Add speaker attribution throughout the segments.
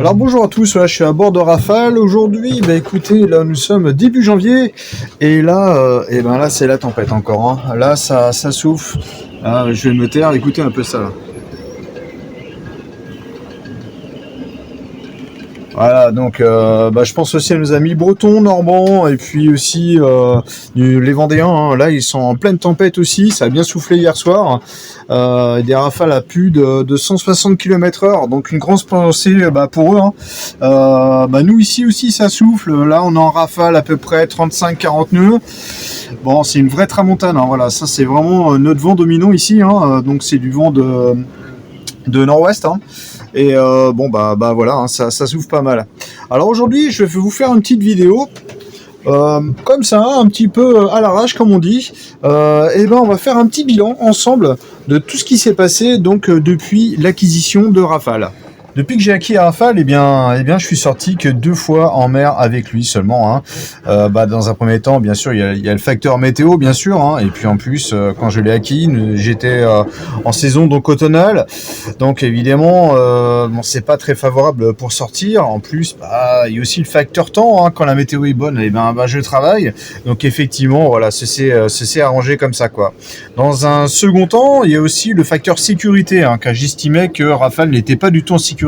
Speaker 1: Alors bonjour à tous, là je suis à bord de Rafale. Aujourd'hui, bah écoutez, là nous sommes début janvier et là, là c'est la tempête encore. Hein. Là ça souffle. Là, je vais me taire, écoutez un peu ça. Là. Voilà, donc je pense aussi à nos amis bretons, normands, et puis aussi les Vendéens. Hein. Là, ils sont en pleine tempête aussi. Ça a bien soufflé hier soir. Des rafales à plus de 160 km/h, donc une grosse pensée pour eux. Hein. Nous ici aussi, ça souffle. Là, on est en rafale à peu près 35-40 nœuds. Bon, c'est une vraie tramontane. Hein. Voilà, ça c'est vraiment notre vent dominant ici. Hein. Donc c'est du vent de nord-ouest. Hein. Et voilà, hein, ça souffle pas mal. Alors aujourd'hui, je vais vous faire une petite vidéo, comme ça, un petit peu à l'arrache, comme on dit. On va faire un petit bilan ensemble de tout ce qui s'est passé donc depuis l'acquisition de Rafale. Depuis que j'ai acquis Rafale, je suis sorti que 2 fois en mer avec lui seulement. Hein. Dans un premier temps, bien sûr, il y a le facteur météo, bien sûr. Hein, et puis en plus, quand je l'ai acquis, j'étais en saison donc automnale. Donc évidemment, c'est pas très favorable pour sortir. En plus, il y a aussi le facteur temps. Hein, quand la météo est bonne, je travaille. Donc effectivement, voilà, c'est arrangé comme ça, quoi. Dans un second temps, il y a aussi le facteur sécurité, hein, car j'estimais que Rafale n'était pas du tout en sécurité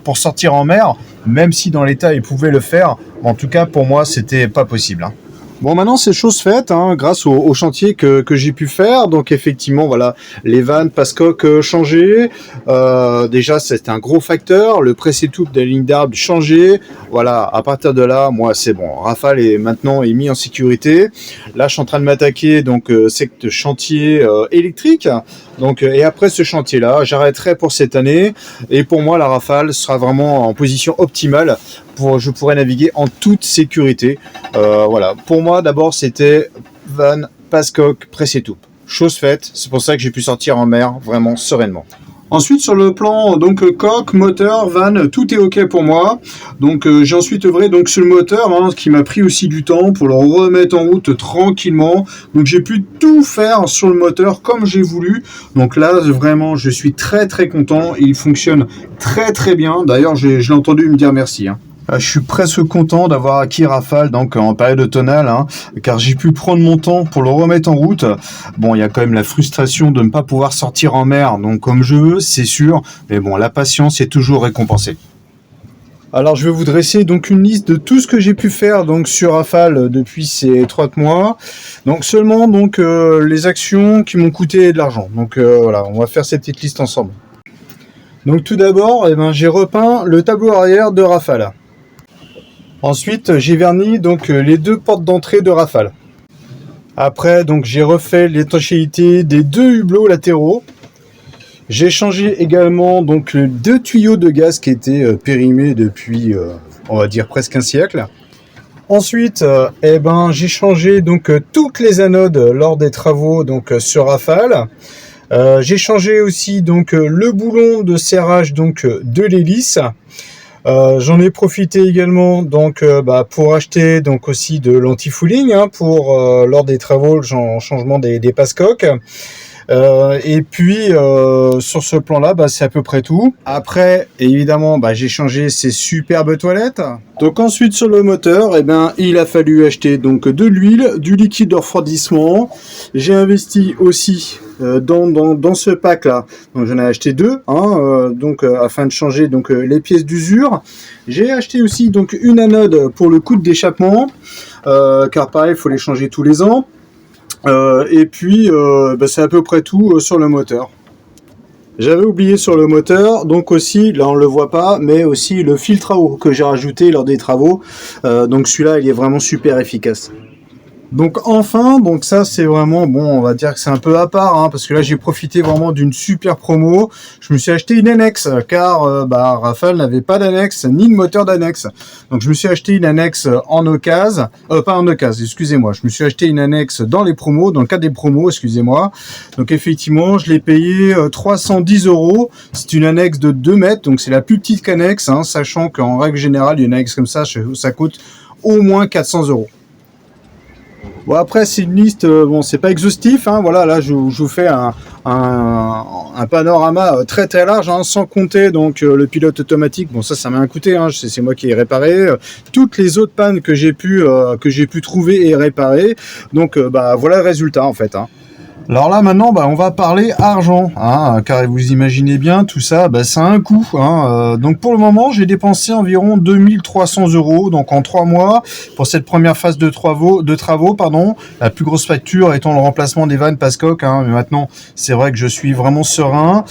Speaker 1: pour sortir en mer, même si dans l'état il pouvait le faire. En tout cas, pour moi, c'était pas possible. Hein. Bon, maintenant c'est chose faite, hein, grâce au chantier que j'ai pu faire. Donc effectivement, voilà, les vannes Pascoque changées. Déjà, c'était un gros facteur. Le pressé-toupe de la ligne d'arbre changé. Voilà, à partir de là, moi c'est bon. Rafale est maintenant mis en sécurité. Là, je suis en train de m'attaquer donc c'est chantier électrique. Donc et après ce chantier-là, j'arrêterai pour cette année. Et pour moi, la Rafale sera vraiment en position optimale. Je pourrais naviguer en toute sécurité. Voilà. Pour moi, d'abord, c'était van, Pascoque, pressé-toupe. Chose faite. C'est pour ça que j'ai pu sortir en mer vraiment sereinement. Ensuite, sur le plan donc coque, moteur, van, tout est ok pour moi. Donc j'ai ensuite œuvré donc sur le moteur, hein, qui m'a pris aussi du temps pour le remettre en route tranquillement. Donc j'ai pu tout faire sur le moteur comme j'ai voulu. Donc là, vraiment, je suis très très content. Il fonctionne très très bien. D'ailleurs, je l'ai entendu me dire merci. Hein. Je suis presque content d'avoir acquis Rafale donc en période automnale, hein, car j'ai pu prendre mon temps pour le remettre en route. Bon, il y a quand même la frustration de ne pas pouvoir sortir en mer, donc comme je veux, c'est sûr. Mais bon, la patience est toujours récompensée. Alors, je vais vous dresser donc une liste de tout ce que j'ai pu faire donc sur Rafale depuis ces 3 mois. Donc seulement donc les actions qui m'ont coûté de l'argent. Donc voilà, on va faire cette petite liste ensemble. Donc tout d'abord, j'ai repeint le tableau arrière de Rafale. Ensuite, j'ai verni donc les 2 portes d'entrée de Rafale. Après, donc j'ai refait l'étanchéité des 2 hublots latéraux. J'ai changé également donc 2 tuyaux de gaz qui étaient périmés depuis, on va dire presque un siècle. Ensuite, j'ai changé donc toutes les anodes lors des travaux donc sur Rafale. J'ai changé aussi donc le boulon de serrage donc de l'hélice. J'en ai profité également donc pour acheter donc aussi de l'anti-fouling, hein, pour lors des travaux, le changement des passecoques. Et puis sur ce plan-là, c'est à peu près tout. Après, évidemment, j'ai changé ces superbes toilettes. Donc ensuite sur le moteur, il a fallu acheter donc de l'huile, du liquide de refroidissement. J'ai investi aussi dans ce pack là. Donc j'en ai acheté 2, hein, afin de changer donc les pièces d'usure. J'ai acheté aussi donc une anode pour le coude d'échappement, car pareil, il faut les changer tous les ans. Et puis c'est à peu près tout sur le moteur. J'avais oublié sur le moteur, donc aussi, là on le voit pas, mais aussi le filtre à eau que j'ai rajouté lors des travaux. Donc celui-là, il est vraiment super efficace. Donc enfin, donc ça c'est vraiment, bon, on va dire que c'est un peu à part, hein, parce que là j'ai profité vraiment d'une super promo. Je me suis acheté une annexe, car Rafale n'avait pas d'annexe, ni de moteur d'annexe. Donc je me suis acheté une annexe en occasion, pas en occasion, excusez-moi. Je me suis acheté une annexe dans les promos, dans le cadre des promos, excusez-moi. Donc effectivement, je l'ai payé 310 €. C'est une annexe de 2 mètres, donc c'est la plus petite qu'annexe, hein, sachant qu'en règle générale, une annexe comme ça coûte au moins 400 €. Bon, après c'est une liste, bon, c'est pas exhaustif, hein, voilà, là je vous fais un panorama très très large, hein, sans compter donc le pilote automatique. Bon, ça m'a coûté, hein, c'est moi qui ai réparé. Toutes les autres pannes que j'ai pu trouver et réparer. Donc bah voilà le résultat en fait. Hein. Alors là maintenant, on va parler argent, hein, car vous imaginez bien tout ça, ça a un coût. Hein, donc pour le moment, j'ai dépensé environ 2300 €, donc en 3 mois pour cette première phase de travaux. La plus grosse facture étant le remplacement des vannes Pascoque. Hein, mais maintenant, c'est vrai que je suis vraiment serein.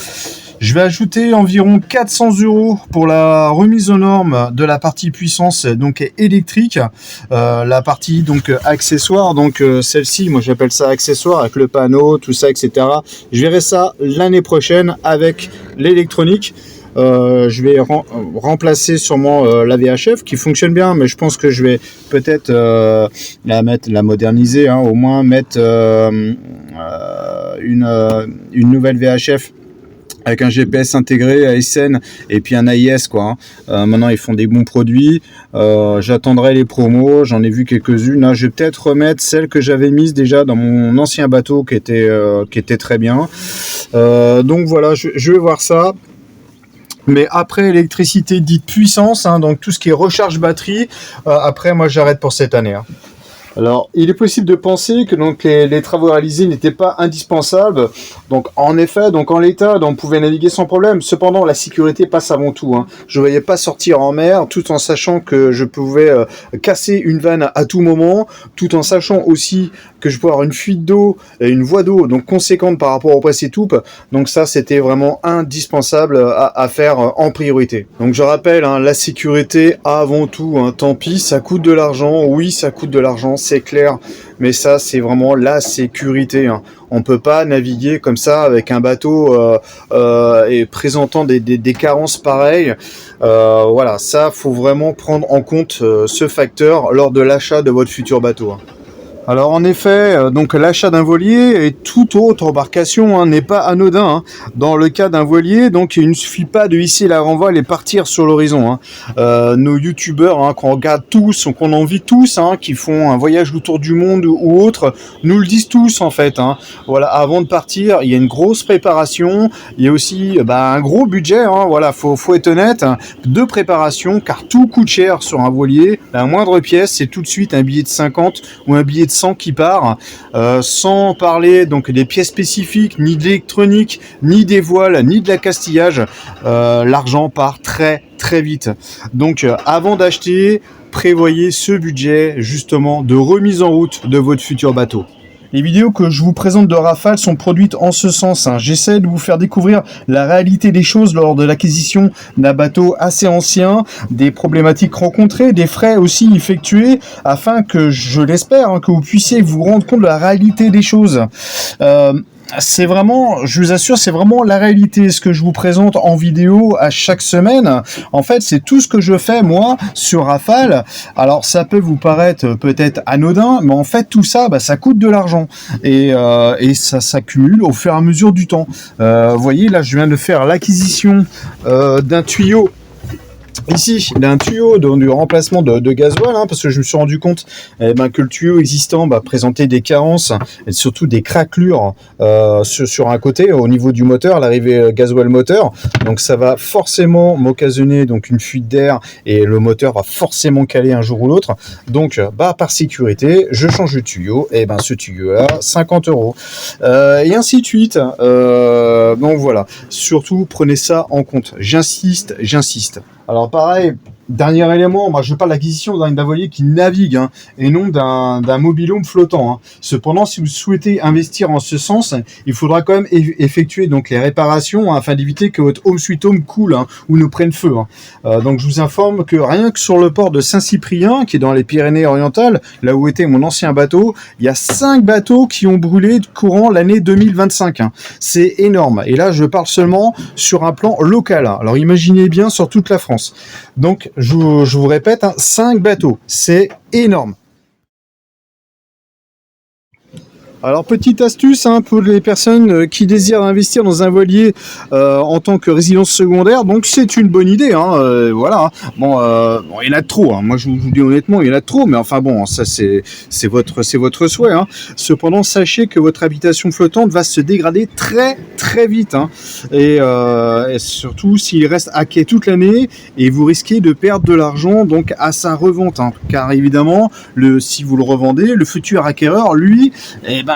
Speaker 1: Je vais ajouter environ 400 € pour la remise aux normes de la partie puissance donc électrique, la partie donc accessoire, donc celle-ci, moi j'appelle ça accessoire avec le panneau, tout ça, etc. Je verrai ça l'année prochaine avec l'électronique. Je vais remplacer sûrement la VHF qui fonctionne bien, mais je pense que je vais peut-être la moderniser, hein, au moins mettre une nouvelle VHF avec un GPS intégré, ASN et puis un AIS quoi. Maintenant ils font des bons produits. J'attendrai les promos, j'en ai vu quelques-unes. Là, je vais peut-être remettre celle que j'avais mise déjà dans mon ancien bateau qui était très bien. Donc voilà, je vais voir ça. Mais après électricité dite puissance, hein, donc tout ce qui est recharge batterie, après moi j'arrête pour cette année. Hein. Alors, il est possible de penser que donc les travaux réalisés n'étaient pas indispensables. Donc, en effet, donc en l'état, on pouvait naviguer sans problème. Cependant, la sécurité passe avant tout. Hein. Je ne voyais pas sortir en mer, tout en sachant que je pouvais casser une vanne à tout moment, tout en sachant aussi que je pouvais avoir une fuite d'eau et une voie d'eau donc conséquente par rapport au presse-étoupe. Donc ça, c'était vraiment indispensable à faire en priorité. Donc je rappelle, hein, la sécurité avant tout. Hein, tant pis, ça coûte de l'argent. Oui, ça coûte de l'argent, c'est clair. Mais ça, c'est vraiment la sécurité. Hein. On peut pas naviguer comme ça avec un bateau et présentant des carences pareilles. Voilà, ça, faut vraiment prendre en compte ce facteur lors de l'achat de votre futur bateau. Hein. Alors en effet, donc l'achat d'un voilier et toute autre embarcation, hein, n'est pas anodin. Hein. Dans le cas d'un voilier, donc il ne suffit pas de hisser la renvole et partir sur l'horizon. Hein. Nos youtubeurs, hein, qu'on regarde tous, qu'on envie tous, hein, qui font un voyage autour du monde ou autre, nous le disent tous en fait. Hein. Voilà, avant de partir, il y a une grosse préparation, il y a aussi un gros budget. Hein, voilà, faut être honnête, hein, de préparation, car tout coûte cher sur un voilier. La moindre pièce, c'est tout de suite un billet de 50 ou un billet de 100 qui part, sans parler donc des pièces spécifiques, ni de l'électronique, ni des voiles, ni de l'accastillage. L'argent part très très vite. Donc avant d'acheter, prévoyez ce budget justement de remise en route de votre futur bateau. Les vidéos que je vous présente de Rafale sont produites en ce sens. Hein. J'essaie de vous faire découvrir la réalité des choses lors de l'acquisition d'un bateau assez ancien, des problématiques rencontrées, des frais aussi effectués, afin que, je l'espère, hein, que vous puissiez vous rendre compte de la réalité des choses. C'est vraiment, je vous assure, c'est vraiment la réalité. Ce que je vous présente en vidéo à chaque semaine, en fait, c'est tout ce que je fais, moi, sur Rafale. Alors, ça peut vous paraître peut-être anodin, mais en fait, tout ça, ça coûte de l'argent. Et ça s'accumule au fur et à mesure du temps. Vous voyez, là, je viens de faire l'acquisition d'un tuyau. Ici, il y a un tuyau du remplacement de gasoil, hein, parce que je me suis rendu compte que le tuyau existant présentait des carences et surtout des craquelures sur un côté au niveau du moteur, l'arrivée gasoil moteur. Donc ça va forcément m'occasionner donc une fuite d'air et le moteur va forcément caler un jour ou l'autre. Donc par sécurité, je change de tuyau et ce tuyau-là, 50 €. Et ainsi de suite. Donc voilà, surtout prenez ça en compte. J'insiste. Alors pareil, dernier élément, moi je parle d'acquisition d'un voilier qui navigue, hein, et non d'un mobil-home flottant. Hein. Cependant, si vous souhaitez investir en ce sens, il faudra quand même effectuer donc les réparations, hein, afin d'éviter que votre home sweet home coule, hein, ou ne prenne feu. Hein. Donc je vous informe que rien que sur le port de Saint-Cyprien, qui est dans les Pyrénées-Orientales, là où était mon ancien bateau, il y a 5 bateaux qui ont brûlé courant l'année 2025. Hein. C'est énorme. Et là, je parle seulement sur un plan local. Hein. Alors imaginez bien sur toute la France. Donc, je vous répète, 5 bateaux, c'est énorme. Alors, petite astuce pour les personnes qui désirent investir dans un voilier en tant que résidence secondaire, donc c'est une bonne idée, voilà. Bon, il y en a de trop, moi je vous dis honnêtement, il y en a de trop, mais enfin bon, ça c'est votre souhait. Cependant, sachez que votre habitation flottante va se dégrader très très vite, et surtout s'il reste à quai toute l'année, et vous risquez de perdre de l'argent donc à sa revente, car évidemment, si vous le revendez, le futur acquéreur, lui,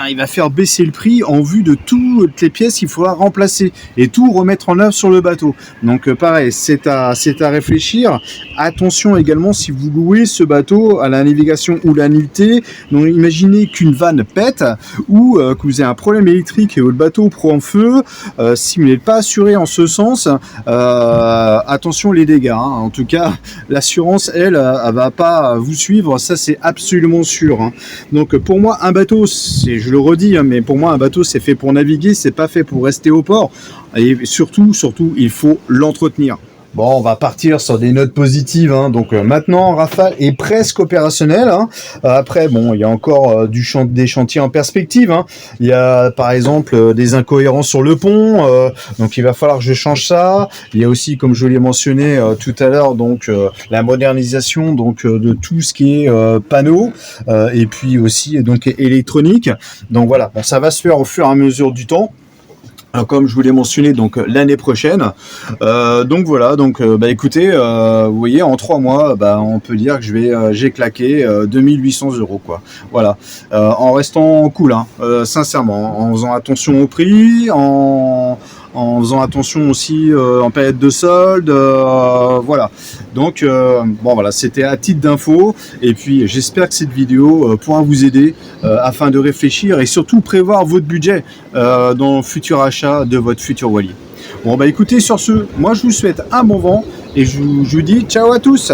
Speaker 1: il va faire baisser le prix en vue de toutes les pièces qu'il faudra remplacer et tout remettre en œuvre sur le bateau. Donc pareil, c'est à réfléchir. Attention également si vous louez ce bateau à la navigation ou la nuitée. Donc imaginez qu'une vanne pète ou que vous avez un problème électrique et votre bateau prend feu. Si vous n'êtes pas assuré en ce sens, attention les dégâts. En tout cas, l'assurance, elle va pas vous suivre. Ça, c'est absolument sûr. Donc pour moi, un bateau, je le redis, mais pour moi un bateau c'est fait pour naviguer, c'est pas fait pour rester au port, et surtout il faut l'entretenir. Bon, on va partir sur des notes positives. Donc maintenant, Rafale est presque opérationnel. Après, bon, il y a encore des chantiers en perspective. Il y a par exemple des incohérences sur le pont, donc il va falloir que je change ça. Il y a aussi, comme je l'ai mentionné tout à l'heure, donc la modernisation donc de tout ce qui est panneaux et puis aussi donc électronique. Donc voilà, bon, ça va se faire au fur et à mesure du temps. Comme je vous l'ai mentionné, donc l'année prochaine. Donc voilà, donc écoutez, vous voyez, en 3 mois, on peut dire que j'ai claqué 2800 € quoi. Voilà, en restant cool, sincèrement, en faisant attention au prix, en faisant attention aussi en période de solde, voilà. Donc bon voilà, c'était à titre d'info, et puis j'espère que cette vidéo pourra vous aider afin de réfléchir et surtout prévoir votre budget dans le futur achat de votre futur voilier. Bon écoutez, sur ce, moi je vous souhaite un bon vent et je vous dis ciao à tous.